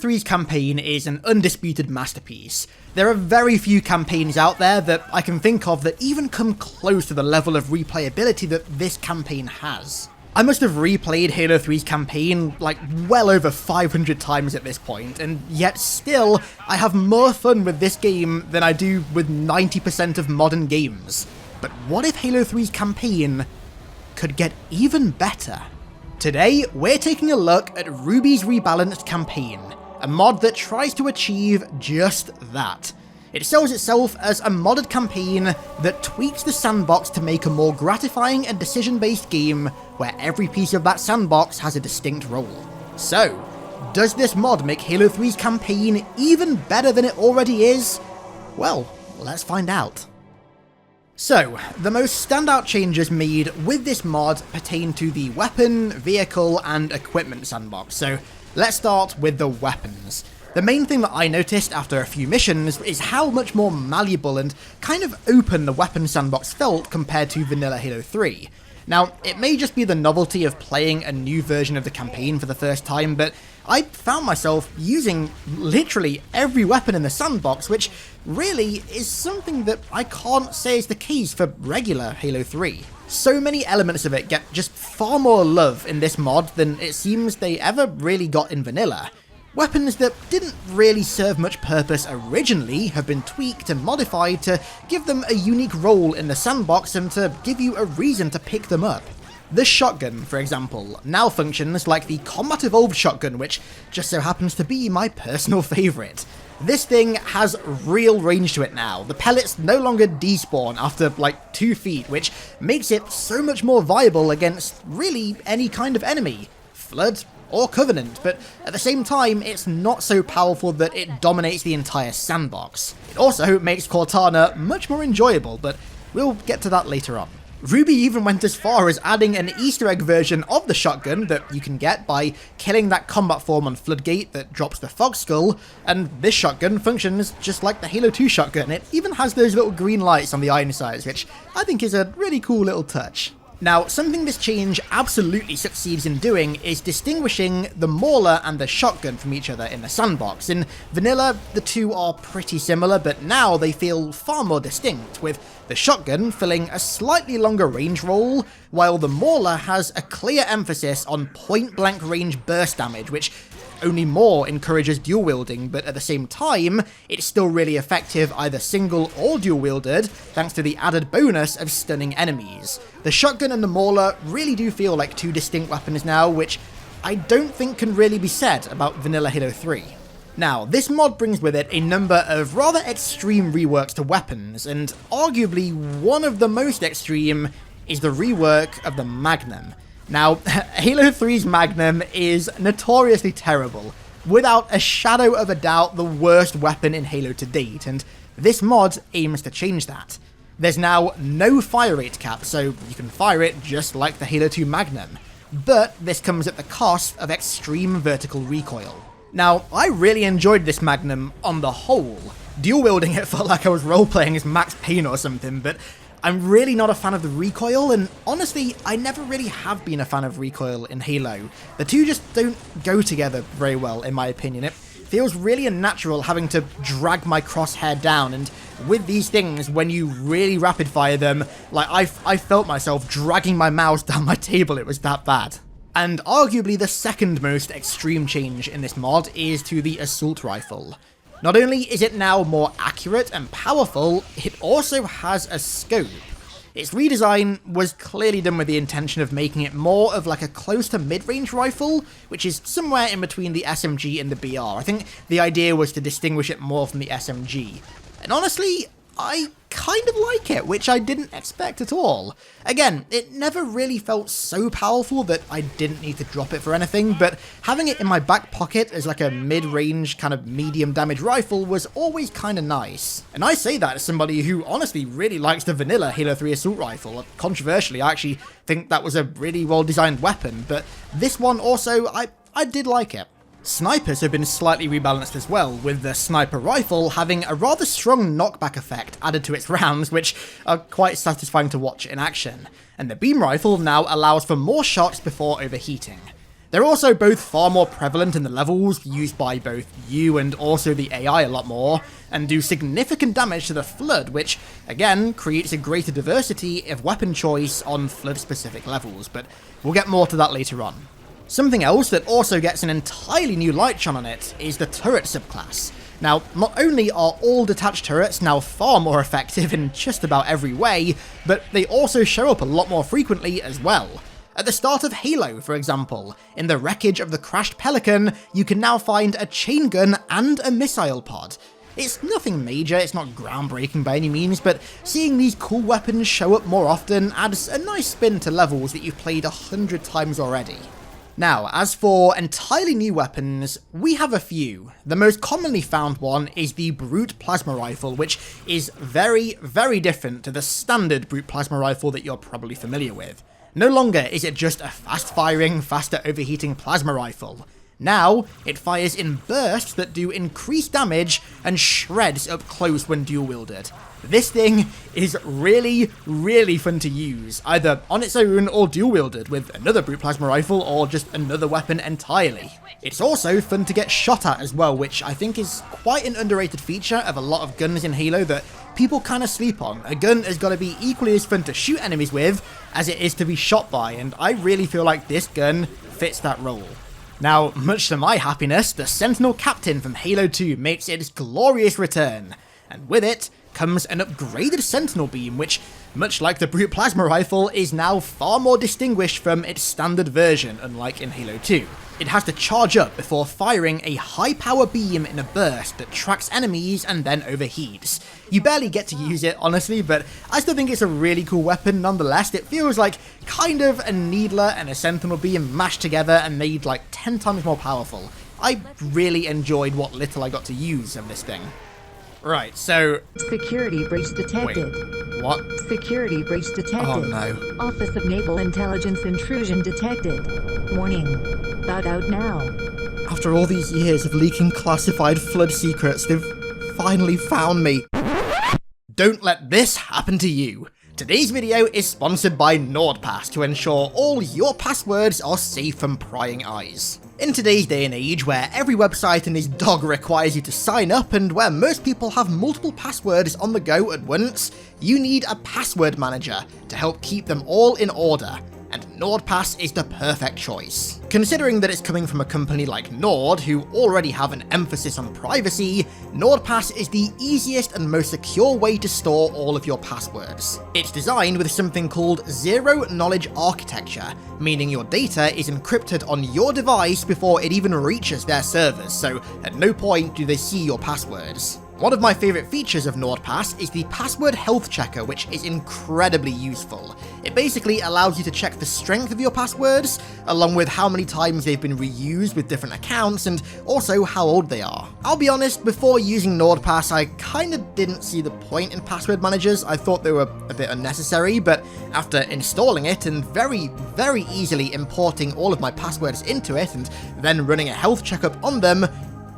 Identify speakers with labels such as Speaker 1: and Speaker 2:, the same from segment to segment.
Speaker 1: 3's campaign is an undisputed masterpiece. There are very few campaigns out there that I can think of that even come close to the level of replayability that this campaign has. I must have replayed Halo 3's campaign like well over 500 times at this point, and yet still, I have more fun with this game than I do with 90% of modern games. But what if Halo 3's campaign could get even better? Today, we're taking a look at Ruby's Rebalanced campaign, a mod that tries to achieve just that. It sells itself as a modded campaign that tweaks the sandbox to make a more gratifying and decision-based game where every piece of that sandbox has a distinct role. So, does this mod make Halo 3's campaign even better than it already is? Well, let's find out. So, the most standout changes made with this mod pertain to the weapon, vehicle, and equipment sandbox, so let's start with the weapons. The main thing that I noticed after a few missions is how much more malleable and kind of open the weapon sandbox felt compared to vanilla Halo 3. Now, it may just be the novelty of playing a new version of the campaign for the first time, but I found myself using literally every weapon in the sandbox, which really is something that I can't say is the case for regular Halo 3. So many elements of it get just far more love in this mod than it seems they ever really got in vanilla. Weapons that didn't really serve much purpose originally have been tweaked and modified to give them a unique role in the sandbox and to give you a reason to pick them up. The shotgun, for example, now functions like the Combat Evolved shotgun, which just so happens to be my personal favourite. This thing has real range to it now. The pellets no longer despawn after like 2 feet, which makes it so much more viable against really any kind of enemy. Flood or Covenant, but at the same time, it's not so powerful that it dominates the entire sandbox. It also makes Cortana much more enjoyable, but we'll get to that later on. Ruby even went as far as adding an Easter egg version of the shotgun that you can get by killing that combat form on Floodgate that drops the Fog Skull, and this shotgun functions just like the Halo 2 shotgun. It even has those little green lights on the iron sights, which I think is a really cool little touch. Now, something this change absolutely succeeds in doing is distinguishing the Mauler and the shotgun from each other in the sandbox. In vanilla, the two are pretty similar, but now they feel far more distinct, with the shotgun filling a slightly longer range role, while the Mauler has a clear emphasis on point-blank range burst damage, which only more encourages dual wielding, but at the same time, it's still really effective either single or dual wielded, thanks to the added bonus of stunning enemies. The shotgun and the Mauler really do feel like two distinct weapons now, which I don't think can really be said about vanilla Halo 3. Now, this mod brings with it a number of rather extreme reworks to weapons, and arguably one of the most extreme is the rework of the Magnum. Now, Halo 3's Magnum is notoriously terrible, without a shadow of a doubt the worst weapon in Halo to date, and this mod aims to change that. There's now no fire rate cap, so you can fire it just like the Halo 2 Magnum, but this comes at the cost of extreme vertical recoil. Now, I really enjoyed this Magnum on the whole. Dual wielding it felt like I was roleplaying as Max Payne or something, but I'm really not a fan of the recoil, and honestly, I never really have been a fan of recoil in Halo. The two just don't go together very well, in my opinion. It feels really unnatural having to drag my crosshair down, and with these things, when you really rapid fire them, like I felt myself dragging my mouse down my table, it was that bad. And arguably the second most extreme change in this mod is to the assault rifle. Not only is it now more accurate and powerful, it also has a scope. Its redesign was clearly done with the intention of making it more of like a close to mid-range rifle, which is somewhere in between the SMG and the BR. I think the idea was to distinguish it more from the SMG. And honestly, I kind of like it, which I didn't expect at all. Again, it never really felt so powerful that I didn't need to drop it for anything, but having it in my back pocket as like a mid-range kind of medium damage rifle was always kind of nice. And I say that as somebody who honestly really likes the vanilla Halo 3 assault rifle. Controversially, I actually think that was a really well-designed weapon, but this one also, I did like it. Snipers have been slightly rebalanced as well, with the sniper rifle having a rather strong knockback effect added to its rounds, which are quite satisfying to watch in action. And the beam rifle now allows for more shots before overheating. They're also both far more prevalent in the levels, used by both you and also the AI a lot more, and do significant damage to the Flood, which, again, creates a greater diversity of weapon choice on Flood-specific levels, but we'll get more to that later on. Something else that also gets an entirely new light shone on it is the turret subclass. Now, not only are all detached turrets now far more effective in just about every way, but they also show up a lot more frequently as well. At the start of Halo, for example, in the wreckage of the crashed Pelican, you can now find a chain gun and a missile pod. It's nothing major, it's not groundbreaking by any means, but seeing these cool weapons show up more often adds a nice spin to levels that you've played 100 times already. Now, as for entirely new weapons, we have a few. The most commonly found one is the Brute Plasma Rifle, which is very, very different to the standard Brute Plasma Rifle that you're probably familiar with. No longer is it just a fast-firing, faster overheating plasma rifle. Now, it fires in bursts that do increased damage and shreds up close when dual-wielded. This thing is really, really fun to use, either on its own or dual-wielded with another Brute Plasma Rifle or just another weapon entirely. It's also fun to get shot at as well, which I think is quite an underrated feature of a lot of guns in Halo that people kind of sleep on. A gun has got to be equally as fun to shoot enemies with as it is to be shot by, and I really feel like this gun fits that role. Now, much to my happiness, the Sentinel Captain from Halo 2 makes its glorious return, and with it comes an upgraded Sentinel Beam, which, much like the Brute Plasma Rifle, is now far more distinguished from its standard version, unlike in Halo 2. It has to charge up before firing a high-power beam in a burst that tracks enemies and then overheats. You barely get to use it, honestly, but I still think it's a really cool weapon nonetheless. It feels like kind of a Needler and a Sentinel Beam mashed together and made like 10 times more powerful. I really enjoyed what little I got to use of this thing. Right, so...
Speaker 2: Security breach detected.
Speaker 1: Wait, what?
Speaker 2: Security breach detected.
Speaker 1: Oh no.
Speaker 2: Office of Naval Intelligence intrusion detected. Warning. Bow out now.
Speaker 1: After all these years of leaking classified Flood secrets, they've finally found me. Don't let this happen to you. Today's video is sponsored by NordPass to ensure all your passwords are safe from prying eyes. In today's day and age, where every website in this dog requires you to sign up and where most people have multiple passwords on the go at once, you need a password manager to help keep them all in order, and NordPass is the perfect choice. Considering that it's coming from a company like Nord, who already have an emphasis on privacy, NordPass is the easiest and most secure way to store all of your passwords. It's designed with something called zero-knowledge architecture, meaning your data is encrypted on your device before it even reaches their servers, so at no point do they see your passwords. One of my favourite features of NordPass is the password health checker, which is incredibly useful. It basically allows you to check the strength of your passwords, along with how many times they've been reused with different accounts, and also how old they are. I'll be honest, before using NordPass, I kinda didn't see the point in password managers. I thought they were a bit unnecessary, but after installing it and very, very easily importing all of my passwords into it, and then running a health checkup on them,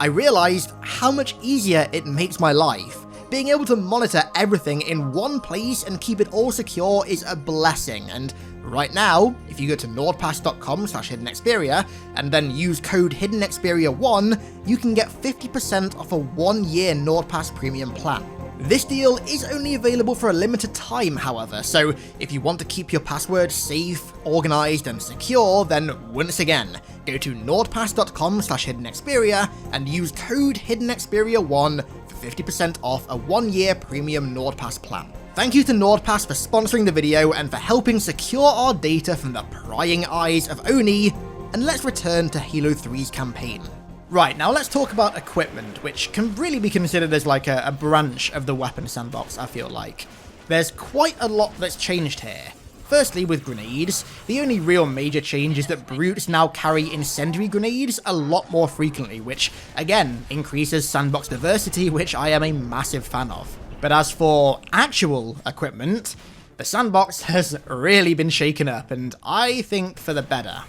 Speaker 1: I realised how much easier it makes my life. Being able to monitor everything in one place and keep it all secure is a blessing, and right now, if you go to nordpass.com/HiddenXperia and then use code HiddenXperia1, you can get 50% off a 1-year NordPass premium plan. This deal is only available for a limited time, however, so if you want to keep your passwords safe, organised and secure, then once again, go to nordpass.com/HiddenXperia and use code HiddenXperia1 for 50% off a 1-year premium NordPass plan. Thank you to NordPass for sponsoring the video and for helping secure our data from the prying eyes of Oni, and let's return to Halo 3's campaign. Right, now let's talk about equipment, which can really be considered as like a branch of the weapon sandbox, I feel like. There's quite a lot that's changed here. Firstly, with grenades, the only real major change is that brutes now carry incendiary grenades a lot more frequently, which, again, increases sandbox diversity, which I am a massive fan of. But as for actual equipment, the sandbox has really been shaken up, and I think for the better.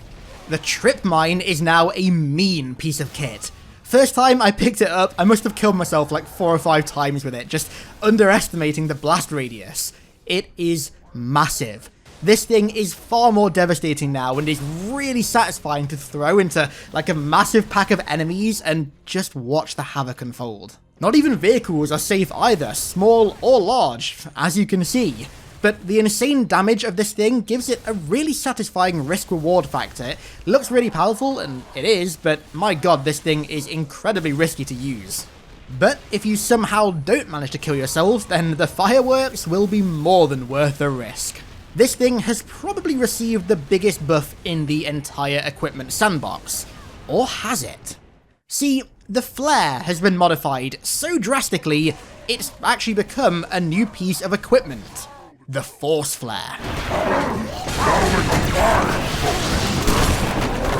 Speaker 1: The Trip Mine is now a mean piece of kit. First time I picked it up, I must have killed myself like 4 or 5 times with it, just underestimating the blast radius. It is massive. This thing is far more devastating now and is really satisfying to throw into like a massive pack of enemies and just watch the havoc unfold. Not even vehicles are safe either, small or large, as you can see. But the insane damage of this thing gives it a really satisfying risk-reward factor. It looks really powerful, and it is, but my god, this thing is incredibly risky to use. But if you somehow don't manage to kill yourself, then the fireworks will be more than worth the risk. This thing has probably received the biggest buff in the entire equipment sandbox. Or has it? See, the flare has been modified so drastically, it's actually become a new piece of equipment. The Force Flare.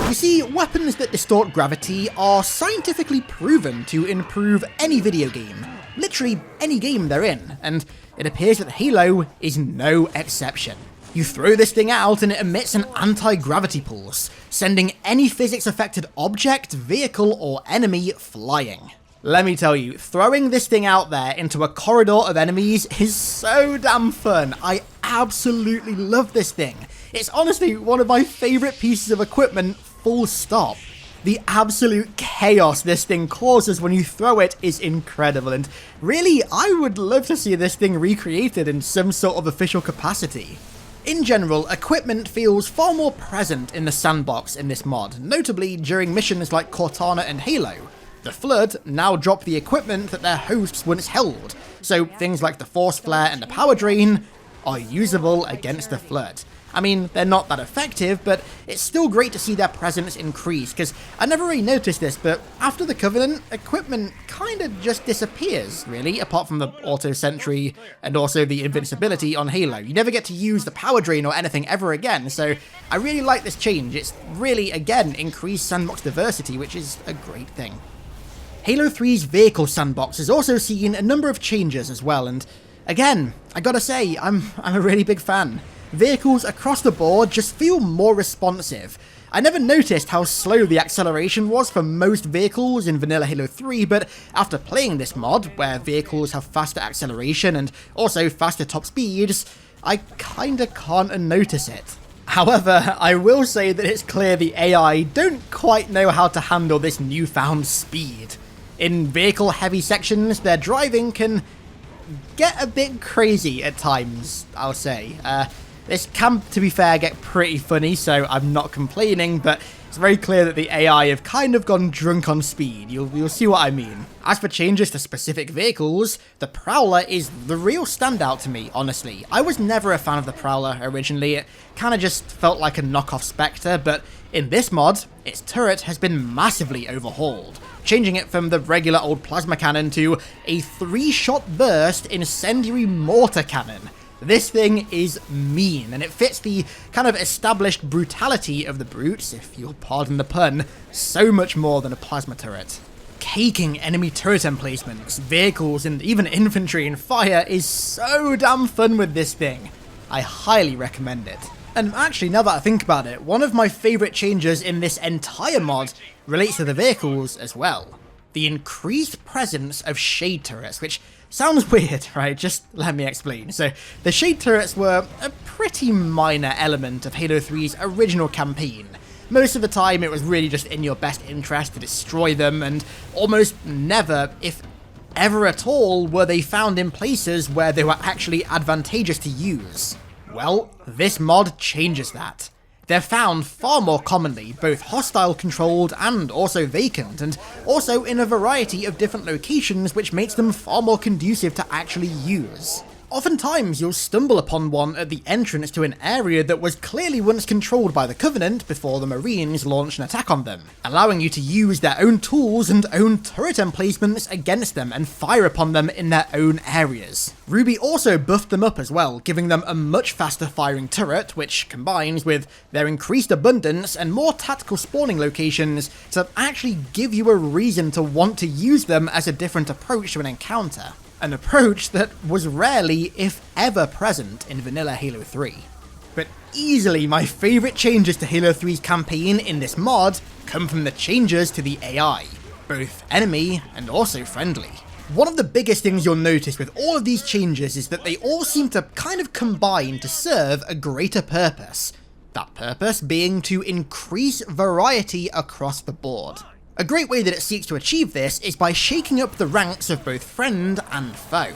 Speaker 1: You see, weapons that distort gravity are scientifically proven to improve any video game. Literally any game they're in, and it appears that Halo is no exception. You throw this thing out and it emits an anti-gravity pulse, sending any physics-affected object, vehicle, or enemy flying. Let me tell you, throwing this thing out there into a corridor of enemies is so damn fun. I absolutely love this thing. It's honestly one of my favourite pieces of equipment, full stop. The absolute chaos this thing causes when you throw it is incredible, and really, I would love to see this thing recreated in some sort of official capacity. In general, equipment feels far more present in the sandbox in this mod, notably during missions like Cortana and Halo. The Flood now drop the equipment that their hosts once held, so things like the Force Flare and the Power Drain are usable against the Flood. I mean, they're not that effective, but it's still great to see their presence increase, because I never really noticed this, but after the Covenant, equipment kinda just disappears, really, apart from the Auto Sentry and also the invincibility on Halo. You never get to use the Power Drain or anything ever again, so I really like this change. It's really, again, increased sandbox diversity, which is a great thing. Halo 3's vehicle sandbox has also seen a number of changes as well, and again, I gotta say, I'm a really big fan. Vehicles across the board just feel more responsive. I never noticed how slow the acceleration was for most vehicles in vanilla Halo 3, but after playing this mod, where vehicles have faster acceleration and also faster top speeds, I kinda can't unnotice it. However, I will say that it's clear the AI don't quite know how to handle this newfound speed. In vehicle-heavy sections, their driving can get a bit crazy at times, I'll say. This can, to be fair, get pretty funny, so I'm not complaining, but it's very clear that the AI have kind of gone drunk on speed. You'll see what I mean. As for changes to specific vehicles, the Prowler is the real standout to me, honestly. I was never a fan of the Prowler originally. It kind of just felt like a knockoff Spectre, but in this mod, its turret has been massively overhauled, changing it from the regular old plasma cannon to a 3-shot burst incendiary mortar cannon. This thing is mean, and it fits the kind of established brutality of the brutes, if you'll pardon the pun, so much more than a plasma turret. Caking enemy turret emplacements, vehicles, and even infantry and fire is so damn fun with this thing. I highly recommend it. And actually, now that I think about it, one of my favourite changes in this entire mod relates to the vehicles as well. The increased presence of shade turrets, which sounds weird, right? Just let me explain. So, the shade turrets were a pretty minor element of Halo 3's original campaign. Most of the time, it was really just in your best interest to destroy them, and almost never, if ever at all, were they found in places where they were actually advantageous to use. Well, this mod changes that. They're found far more commonly, both hostile-controlled and also vacant, and also in a variety of different locations, which makes them far more conducive to actually use. Oftentimes, you'll stumble upon one at the entrance to an area that was clearly once controlled by the Covenant before the Marines launched an attack on them, allowing you to use their own tools and own turret emplacements against them and fire upon them in their own areas. Ruby also buffed them up as well, giving them a much faster firing turret, which combines with their increased abundance and more tactical spawning locations to actually give you a reason to want to use them as a different approach to an encounter. An approach that was rarely, if ever, present in vanilla Halo 3. But easily my favourite changes to Halo 3's campaign in this mod come from the changes to the AI, both enemy and also friendly. One of the biggest things you'll notice with all of these changes is that they all seem to kind of combine to serve a greater purpose. That purpose being to increase variety across the board. A great way that it seeks to achieve this is by shaking up the ranks of both friend and foe.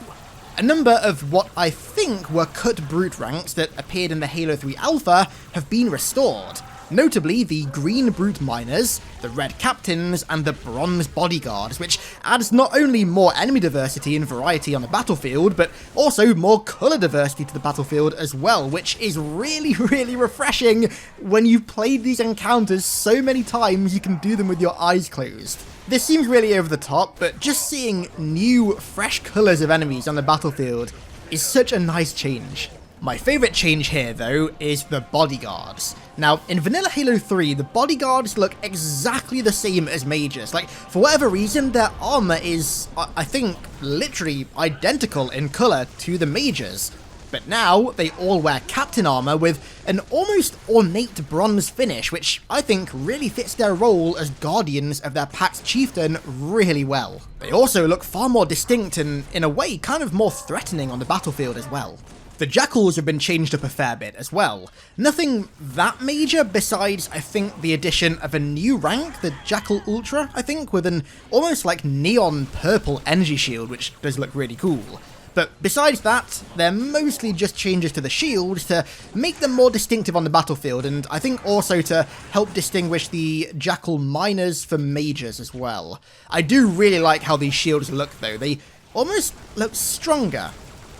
Speaker 1: A number of what I think were cut brute ranks that appeared in the Halo 3 Alpha have been restored. Notably the green brute miners, the red captains, and the bronze bodyguards, which adds not only more enemy diversity and variety on the battlefield, but also more colour diversity to the battlefield as well, which is really refreshing when you've played these encounters so many times you can do them with your eyes closed. This seems really over the top, but just seeing new, fresh colours of enemies on the battlefield is such a nice change. My favourite change here, though, is the bodyguards. Now, in Vanilla Halo 3, the bodyguards look exactly the same as mages. Like, for whatever reason, their armour is, I think, literally identical in colour to the mages. But now, they all wear captain armour with an almost ornate bronze finish, which I think really fits their role as guardians of their pack's chieftain really well. They also look far more distinct and, in a way, kind of more threatening on the battlefield as well. The Jackals have been changed up a fair bit as well. Nothing that major besides, I think, the addition of a new rank, the Jackal Ultra, I think, with an almost like neon purple energy shield, which does look really cool. But besides that, they're mostly just changes to the shields to make them more distinctive on the battlefield, and I think also to help distinguish the Jackal miners from mages as well. I do really like how these shields look though, they almost look stronger.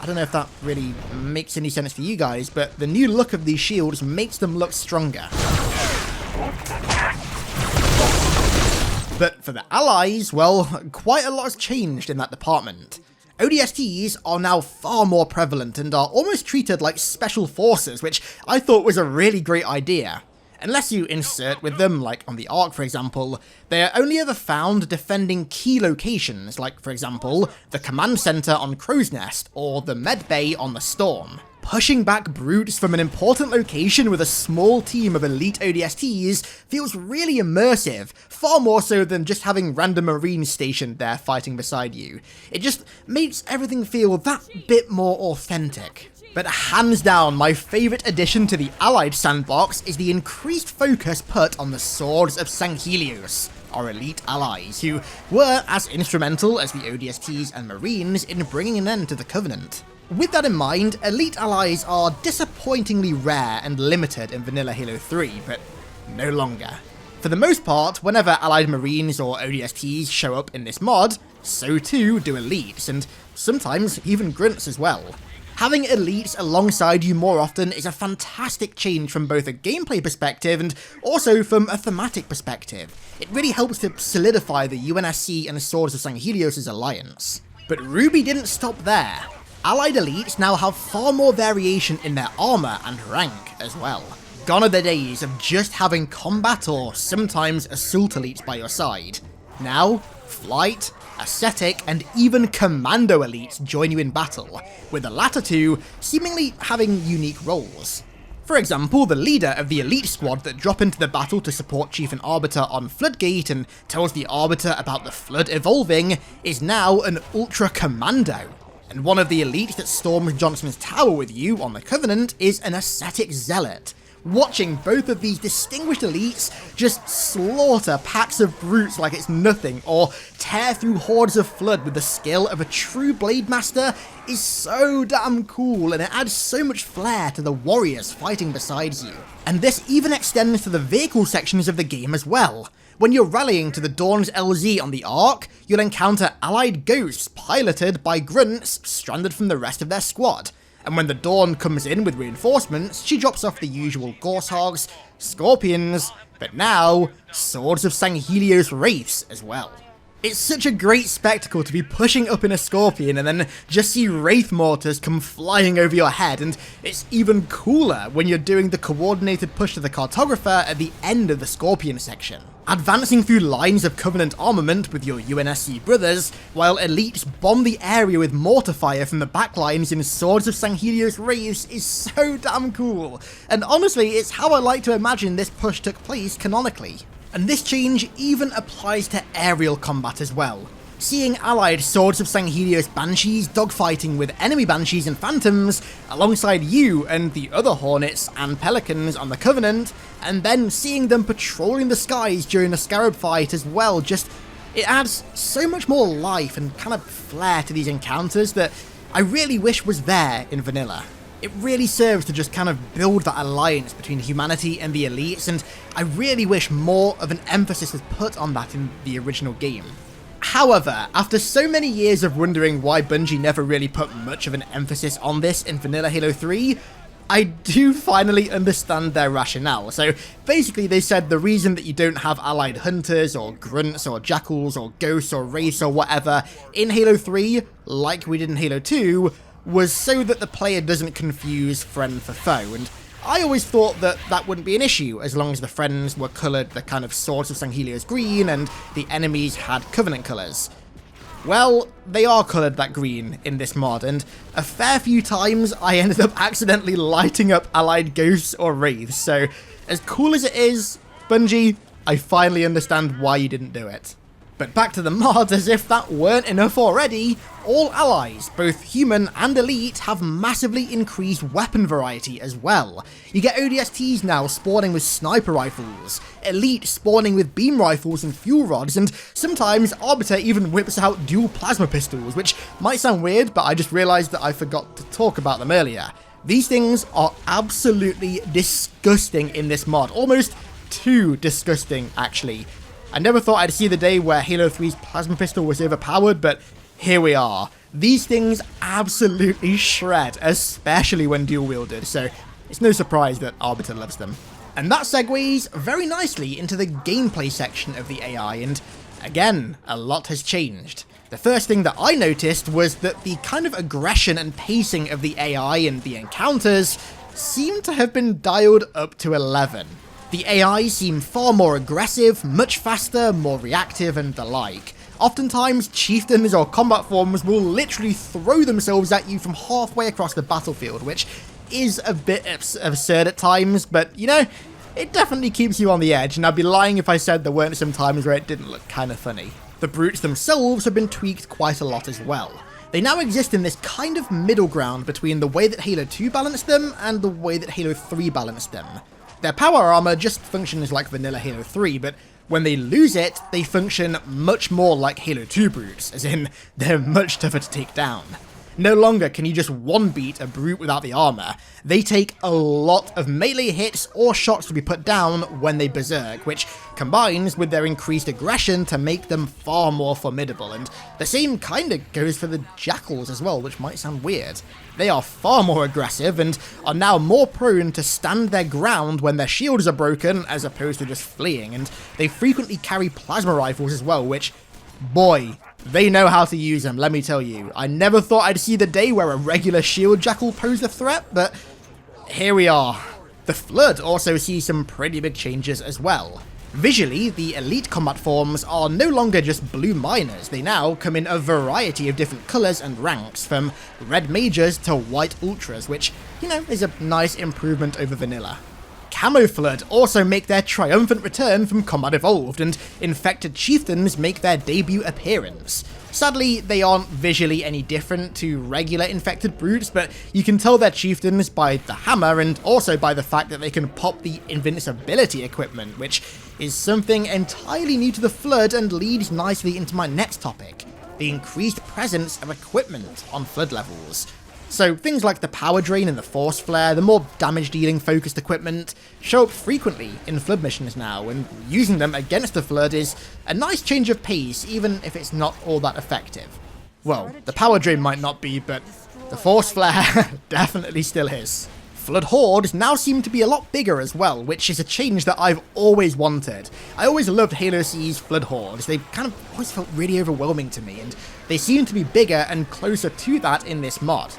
Speaker 1: I don't know if that really makes any sense for you guys, but the new look of these shields makes them look stronger. But for the allies, well, quite a lot has changed in that department. ODSTs are now far more prevalent and are almost treated like special forces, which I thought was a really great idea. Unless you insert with them, like on the Ark for example, they are only ever found defending key locations, like for example, the command center on Crow's Nest, or the med bay on the Storm. Pushing back brutes from an important location with a small team of elite ODSTs feels really immersive, far more so than just having random marines stationed there fighting beside you. It just makes everything feel that bit more authentic. But hands down, my favourite addition to the Allied sandbox is the increased focus put on the Swords of Zengheilios, our elite allies, who were as instrumental as the ODSTs and Marines in bringing an end to the Covenant. With that in mind, elite allies are disappointingly rare and limited in Vanilla Halo 3, but no longer. For the most part, whenever Allied Marines or ODSTs show up in this mod, so too do elites, and sometimes even grunts as well. Having elites alongside you more often is a fantastic change from both a gameplay perspective and also from a thematic perspective. It really helps to solidify the UNSC and Swords of Zengheilios' alliance. But Ruby didn't stop there. Allied elites now have far more variation in their armour and rank as well. Gone are the days of just having combat or sometimes assault elites by your side. Now, flight, ascetic, and even commando elites join you in battle, with the latter two seemingly having unique roles. For example, the leader of the elite squad that drop into the battle to support Chief and Arbiter on Floodgate and tells the Arbiter about the Flood evolving is now an Ultra Commando. And one of the elites that storms Johnson's tower with you on the Covenant is an ascetic zealot. Watching both of these distinguished elites just slaughter packs of brutes like it's nothing, or tear through hordes of Flood with the skill of a true Blade Master is so damn cool, and it adds so much flair to the warriors fighting beside you. And this even extends to the vehicle sections of the game as well. When you're rallying to the Dawn's LZ on the Ark, you'll encounter allied ghosts piloted by grunts stranded from the rest of their squad. And when the Dawn comes in with reinforcements, she drops off the usual Gorsehogs, Scorpions, but now, Swords of Zengheilios Wraiths as well. It's such a great spectacle to be pushing up in a Scorpion and then just see Wraith Mortars come flying over your head, and it's even cooler when you're doing the coordinated push to the Cartographer at the end of the Scorpion section. Advancing through lines of Covenant armament with your UNSC brothers, while elites bomb the area with mortar fire from the backlines in Swords of Zengheilios Wraiths is so damn cool, and honestly it's how I like to imagine this push took place canonically. And this change even applies to aerial combat as well. Seeing allied Swords of Zengheilios Banshees dogfighting with enemy Banshees and Phantoms alongside you and the other Hornets and Pelicans on the Covenant, and then seeing them patrolling the skies during the Scarab fight as well, it adds so much more life and kind of flair to these encounters that I really wish was there in vanilla. It really serves to just kind of build that alliance between humanity and the elites, and I really wish more of an emphasis was put on that in the original game. However, after so many years of wondering why Bungie never really put much of an emphasis on this in vanilla Halo 3, I do finally understand their rationale. So basically they said the reason that you don't have allied hunters or grunts or jackals or ghosts or wraiths or whatever in Halo 3, like we did in Halo 2, was so that the player doesn't confuse friend for foe, and I always thought that that wouldn't be an issue as long as the friends were coloured the kind of Swords of Zengheilios green and the enemies had Covenant colours. Well, they are coloured that green in this mod, and a fair few times I ended up accidentally lighting up allied ghosts or wraiths, so as cool as it is, Bungie, I finally understand why you didn't do it. But back to the mod, as if that weren't enough already, all allies, both human and elite, have massively increased weapon variety as well. You get ODSTs now spawning with sniper rifles, elite spawning with beam rifles and fuel rods, and sometimes Arbiter even whips out dual plasma pistols, which might sound weird, but I just realised that I forgot to talk about them earlier. These things are absolutely disgusting in this mod, almost too disgusting actually. I never thought I'd see the day where Halo 3's plasma pistol was overpowered, but here we are. These things absolutely shred, especially when dual-wielded, so it's no surprise that Arbiter loves them. And that segues very nicely into the gameplay section of the AI, and again, a lot has changed. The first thing that I noticed was that the kind of aggression and pacing of the AI and the encounters seemed to have been dialed up to 11. The AI seem far more aggressive, much faster, more reactive, and the like. Oftentimes, chieftains or combat forms will literally throw themselves at you from halfway across the battlefield, which is a bit absurd at times, but you know, it definitely keeps you on the edge, and I'd be lying if I said there weren't some times where it didn't look kind of funny. The brutes themselves have been tweaked quite a lot as well. They now exist in this kind of middle ground between the way that Halo 2 balanced them and the way that Halo 3 balanced them. Their power armor just functions like vanilla Halo 3, but when they lose it, they function much more like Halo 2 brutes, as in, they're much tougher to take down. No longer can you just one-beat a brute without the armor. They take a lot of melee hits or shots to be put down when they berserk, which combines with their increased aggression to make them far more formidable, and the same kinda goes for the jackals as well, which might sound weird. They are far more aggressive and are now more prone to stand their ground when their shields are broken as opposed to just fleeing, and they frequently carry plasma rifles as well, which, boy, they know how to use them, let me tell you. I never thought I'd see the day where a regular shield jackal posed a threat, but here we are. The Flood also sees some pretty big changes as well. Visually, the elite combat forms are no longer just blue miners, they now come in a variety of different colours and ranks, from red majors to white ultras, which, you know, is a nice improvement over vanilla. Camo Flood also make their triumphant return from Combat Evolved, and Infected Chieftains make their debut appearance. Sadly, they aren't visually any different to regular Infected Brutes, but you can tell they're Chieftains by the hammer and also by the fact that they can pop the invincibility equipment, which is something entirely new to the Flood and leads nicely into my next topic, the increased presence of equipment on Flood levels. So things like the power drain and the force flare, the more damage dealing focused equipment, show up frequently in Flood missions now, and using them against the Flood is a nice change of pace even if it's not all that effective. Well, the power drain might not be, but the force flare definitely still is. Flood hordes now seem to be a lot bigger as well, which is a change that I've always wanted. I always loved Halo C's Flood hordes, they kind of always felt really overwhelming to me, and they seem to be bigger and closer to that in this mod.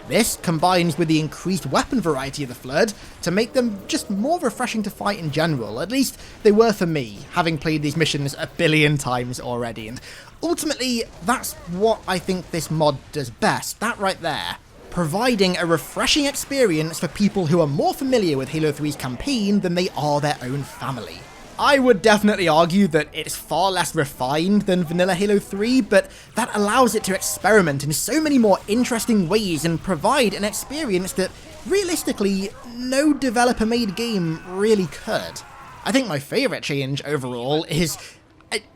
Speaker 1: This combines with the increased weapon variety of the Flood to make them just more refreshing to fight in general, at least they were for me, having played these missions a billion times already, and ultimately that's what I think this mod does best, that right there. Providing a refreshing experience for people who are more familiar with Halo 3's campaign than they are their own family. I would definitely argue that it's far less refined than vanilla Halo 3, but that allows it to experiment in so many more interesting ways and provide an experience that realistically no developer-made game really could. I think my favourite change overall is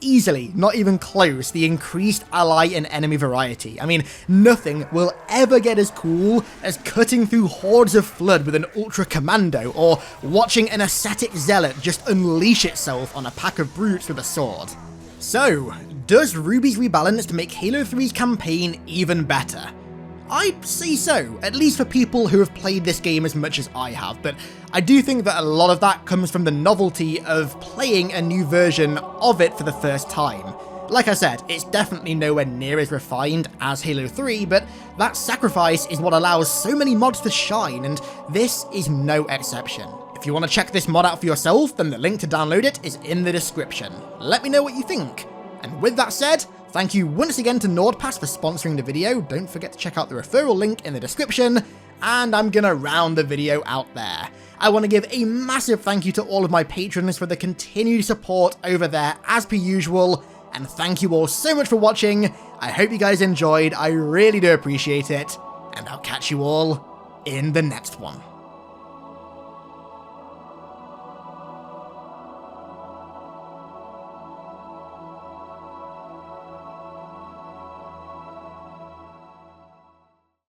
Speaker 1: easily, not even close, the increased ally and enemy variety. I mean, nothing will ever get as cool as cutting through hordes of Flood with an Ultra Commando, or watching an ascetic Zealot just unleash itself on a pack of brutes with a sword. So, does Ruby's Rebalanced make Halo 3's campaign even better? I'd say so, at least for people who have played this game as much as I have, but I do think that a lot of that comes from the novelty of playing a new version of it for the first time. Like I said, it's definitely nowhere near as refined as Halo 3, but that sacrifice is what allows so many mods to shine, and this is no exception. If you want to check this mod out for yourself, then the link to download it is in the description. Let me know what you think. And with that said, thank you once again to NordPass for sponsoring the video. Don't forget to check out the referral link in the description, and I'm gonna round the video out there. I want to give a massive thank you to all of my patrons for the continued support over there as per usual, and thank you all so much for watching. I hope you guys enjoyed, I really do appreciate it, and I'll catch you all in the next one.